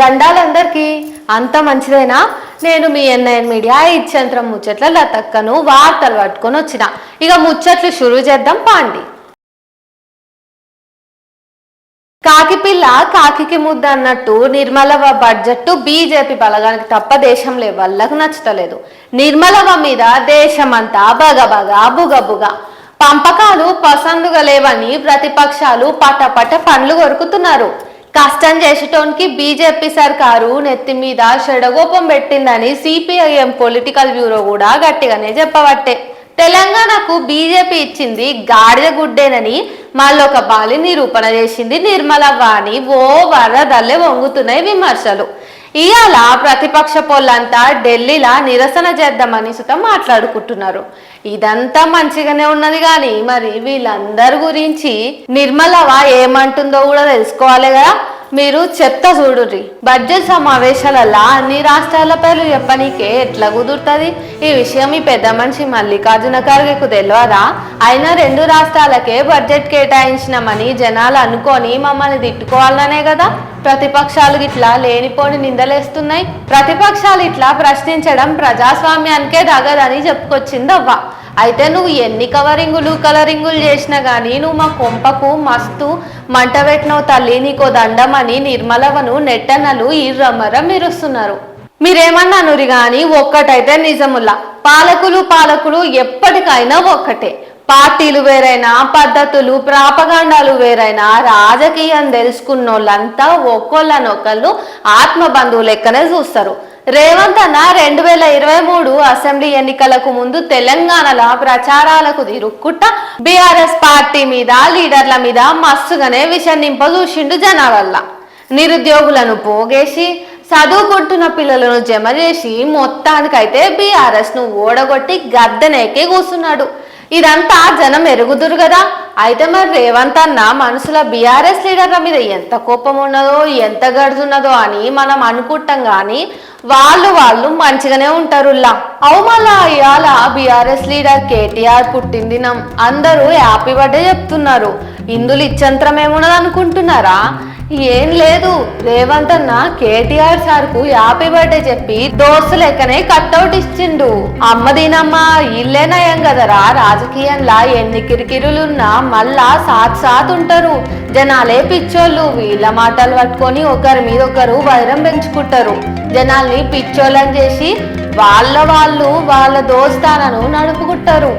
దండాలందరికీ అంత మంచిదేనా? నేను మీ ఎన్ఐఎన్ మీడియా ఇచ్చంత్రం ముచ్చట్ల లతక్కను వార్తలు పట్టుకొని వచ్చిన. ఇక ముచ్చట్లు షురూ చేద్దాం పాండి. కాకి పిల్ల కాకికి ముద్ద అన్నట్టు నిర్మలవ బడ్జెట్ బీజేపీ బలగానికి తప్ప దేశంలో వాళ్ళకు నచ్చలేదు. నిర్మలవ మీద దేశమంతా బగబగా బుగబుగ పంపకాలు పసందుగా లేవని ప్రతిపక్షాలు పటపట పండ్లు కొరుకుతున్నారు. కష్టం చేసేటోనికి బీజేపీ సర్కారు నెత్తి మీద షెడగోపం పెట్టిందని సిపిఐఎం పొలిటికల్ బ్యూరో కూడా గట్టిగానే చెప్పబట్టే. తెలంగాణకు బీజేపీ ఇచ్చింది గాడిద గుడ్డేనని మళ్ళొక బాలి నిరూపణ చేసింది నిర్మలవ్వ అని ఓ వరదల్లే వంగుతున్నాయి విమర్శలు. ఇవాళ ప్రతిపక్ష పోళ్ళంతా ఢిల్లీలా నిరసన చేద్దామని సుత మాట్లాడుకుంటున్నారు. ఇదంతా మంచిగానే ఉన్నది కానీ మరి వీళ్ళందరి గురించి నిర్మలవ ఏమంటుందో కూడా తెలుసుకోవాలి కదా. మీరు చెప్తా చూడుర్రి. బడ్జెట్ సమావేశాలలో అన్ని రాష్ట్రాల పేర్లు చెప్పనీకే ఎట్లా కుదురుతుంది? ఈ విషయం ఈ పెద్ద మనిషి మల్లికార్జున ఖర్గేకు తెలియదా? అయినా 2 రాష్ట్రాలకే బడ్జెట్ కేటాయించినామని జనాలు అనుకొని మమ్మల్ని తిట్టుకోవాలనే కదా ప్రతిపక్షాలు ఇట్లా లేనిపోని నిందలేస్తున్నాయి. ప్రతిపక్షాలు ఇట్లా ప్రశ్నించడం ప్రజాస్వామ్యానికే దగదని చెప్పుకొచ్చింది అవ్వ. అయితే నువ్వు ఎన్ని కలరింగులు చేసినా కానీ నువ్వు మా కొంపకు మస్తు మంట పెట్టినవు తల్లి, నీకో దండమని నిర్మలవను నెట్టనలు ఇర్రమర మీరుస్తున్నారు. మీరేమన్నానురి కానీ ఒక్కటైతే నిజముల్లా, పాలకులు ఎప్పటికైనా ఒక్కటే. పార్టీలు వేరైనా, పద్ధతులు ప్రాపగాండాలు వేరైనా, రాజకీయం తెలుసుకున్నోళ్ళంతా ఒక్కొక్కళ్ళు ఆత్మబంధువు లెక్కనే చూస్తారు. రేవంత్ అన్న 2023 అసెంబ్లీ ఎన్నికలకు ముందు తెలంగాణలో ప్రచారాలకు తిరుక్కుంట బీఆర్ఎస్ పార్టీ మీద లీడర్ల మీద మస్తుగానే విషం నింప చూసిండు జనాలల్లా. నిరుద్యోగులను పోగేసి చదువుకుంటున్న పిల్లలను జమ చేసి మొత్తానికైతే బీఆర్ఎస్ ను ఓడగొట్టి గద్దెనేకే కూర్చున్నాడు. ఇదంతా జనం ఎరుగుదురు కదా. అయితే మరి రేవంత్ అన్న మనసులో బీఆర్ఎస్ లీడర్ల మీద ఎంత కోపం ఉన్నదో ఎంత గడుచున్నదో అని మనం అనుకుంటాం కానీ వాళ్ళు మంచిగానే ఉంటారులా. అవు మళ్ళా ఇవాళ బీఆర్ఎస్ లీడర్ కేటీఆర్ పుట్టిందినం అందరూ హ్యాపీ బర్త్డే చెప్తున్నారు. ఇందులో ఇచ్చంత్రం ఏమున్నది అనుకుంటున్నారా? ఏం లేదు, రేవంత్ అన్న కేటీఆర్ సార్ కు హ్యాపీ బర్త్డే చెప్పి దోస్తు లెక్కనే కట్అవుట్ ఇచ్చిండు. అమ్మదీనమ్మ ఇల్లే నయం కదరా. రాజకీయంలా ఎన్ని కిరికిరులున్నా మళ్ళా సాత్ ఉంటారు. జనాలే పిచ్చోళ్ళు. వీళ్ళ మాటలు పట్టుకొని ఒకరి మీద ఒకరు వైరం పెంచుకుంటారు. జనాల్ని పిచ్చోళ్ళని చేసి వాళ్ళ దోస్తానను నడుపుకుంటారు.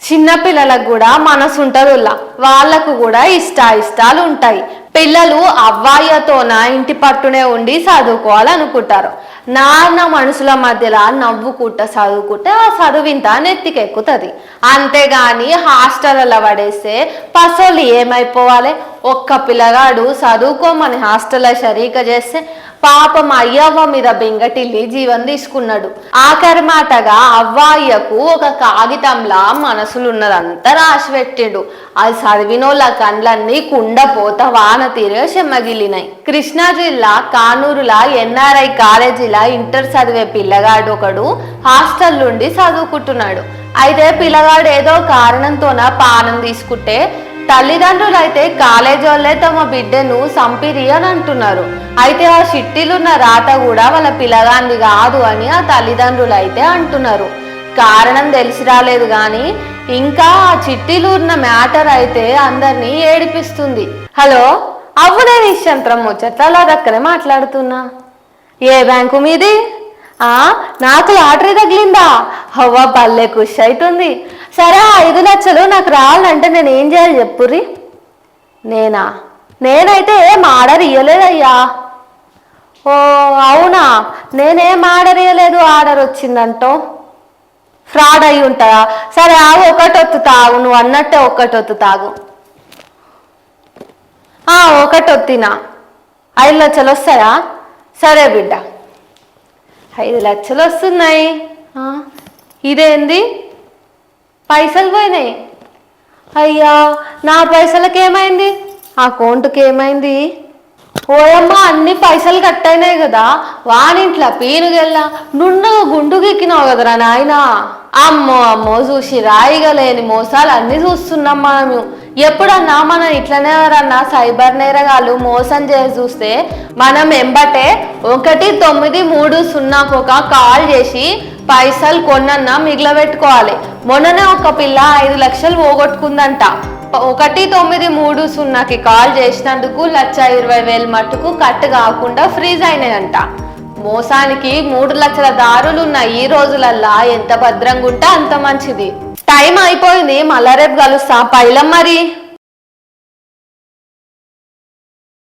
చిన్నపిల్లలకు కూడా మనసు ఉంటదుల్లా, వాళ్లకు కూడా ఇష్టాలు ఉంటాయి. పిల్లలు అవ్వాయ్యతోన ఇంటి పట్టునే ఉండి చదువుకోవాలనుకుంటారు. నాన్న మనుషుల మధ్యలో నవ్వుకుంటా చదువుకుంటే ఆ చదువింత నెత్తికెక్కుతుంది. అంతేగాని హాస్టల్లో పడేస్తే పసోళ్ళు ఏమైపోవాలి? ఒక్క పిల్లగాడు చదువుకోమని హాస్టల్లో షరీక చేస్తే పాపం అయ్యవ్వ మీద బెంగటిల్లి జీవం తీసుకున్నాడు. ఆఖరి మాటగా అవ్వాయ్యకు ఒక కాగితంలా మనసులున్నదంతా రాసి పెట్టిండు. అది చదివినోళ్ళ కండ్లన్నీ కుండపోత వాన తీరే చెమ్మగిలినాయి. కృష్ణా జిల్లా కానూరులా ఎన్ఆర్ఐ కాలేజీలా ఇంటర్ చదివే పిల్లగాడు ఒకడు హాస్టల్ నుండి చదువుకుంటున్నాడు. అయితే పిల్లగాడు ఏదో కారణంతోన పానం తీసుకుంటే తల్లిదండ్రులు అయితే కాలేజీ వాళ్ళే తమ బిడ్డను సంపిరి అని అంటున్నారు. అయితే ఆ చిట్టీలున్న రాత కూడా వాళ్ళ పిల్లగాంది కాదు అని ఆ తల్లిదండ్రులు అయితే అంటున్నారు. కారణం తెలిసి రాలేదు కానీ ఇంకా ఆ చిట్టీలు ఉన్న మ్యాటర్ అయితే అందరినీ ఏడిపిస్తుంది. హలో అవ్వు, నేను ఇష్టంత్రం ముచ్చట్ల దక్కనే మాట్లాడుతున్నా. ఏ బ్యాంకు మీది? నాకు లాటరీ తగిలిందా? హవ్వ పల్లె ఖుషి అవుతుంది. సరే 5 లక్షలు నాకు రావాలంటే నేను ఏం చేయాలి చెప్పుర్రి. నేనైతే ఏం ఆర్డర్ ఇవ్వలేదయ్యా. ఓ అవునా, నేనేం ఆర్డర్ ఇవ్వలేదు. ఆర్డర్ వచ్చిందంటో ఫ్రాడ్ అయి ఉంటుందా? సరే ఆగు, ఒకటొత్తు తాగు. నువ్వు అన్నట్టే ఒకటొత్తు తాగు. ఒకటొత్తినా 5 లక్షలు వస్తాయా? సరే బిడ్డ, 5 లక్షలు వస్తున్నాయి. ఇదేంది పైసలు పోయినాయి? అయ్యా, నా పైసలకి ఏమైంది? అకౌంట్కి ఏమైంది? ఓయమ్మా, అన్ని పైసలు కట్టయినాయి కదా. వానింట్లో పీనుగెల్లా నుండుగా గుండుగెక్కినావు కదరా నాయన. అమ్మో చూసి రాయిగా లేని మోసాలు అన్ని చూస్తున్నాం మనము. ఎప్పుడన్నా మనం ఇట్లనే ఎవరన్నా సైబర్ నేరగాళ్ళు మోసం చేసి చూస్తే మనం ఎంబటే 1930 ఒక కాల్ చేసి పైసలు కొన్నన్నా మిగిలబెట్టుకోవాలి. మొన్ననే ఒక పిల్ల 5 లక్షలు పోగొట్టుకుందంట. 1930కి కాల్ చేసినందుకు 1,20,000 మట్టుకు కట్ కాకుండా ఫ్రీజ్ అయినాయంట. మోసానికి 3 లక్షల దారులు ఉన్న ఈ రోజులల్లా ఎంత భద్రంగా ఉంటే అంత మంచిది. టైం అయిపోయింది, మళ్ళా రేపు కలుస్తా. పైలం మరి.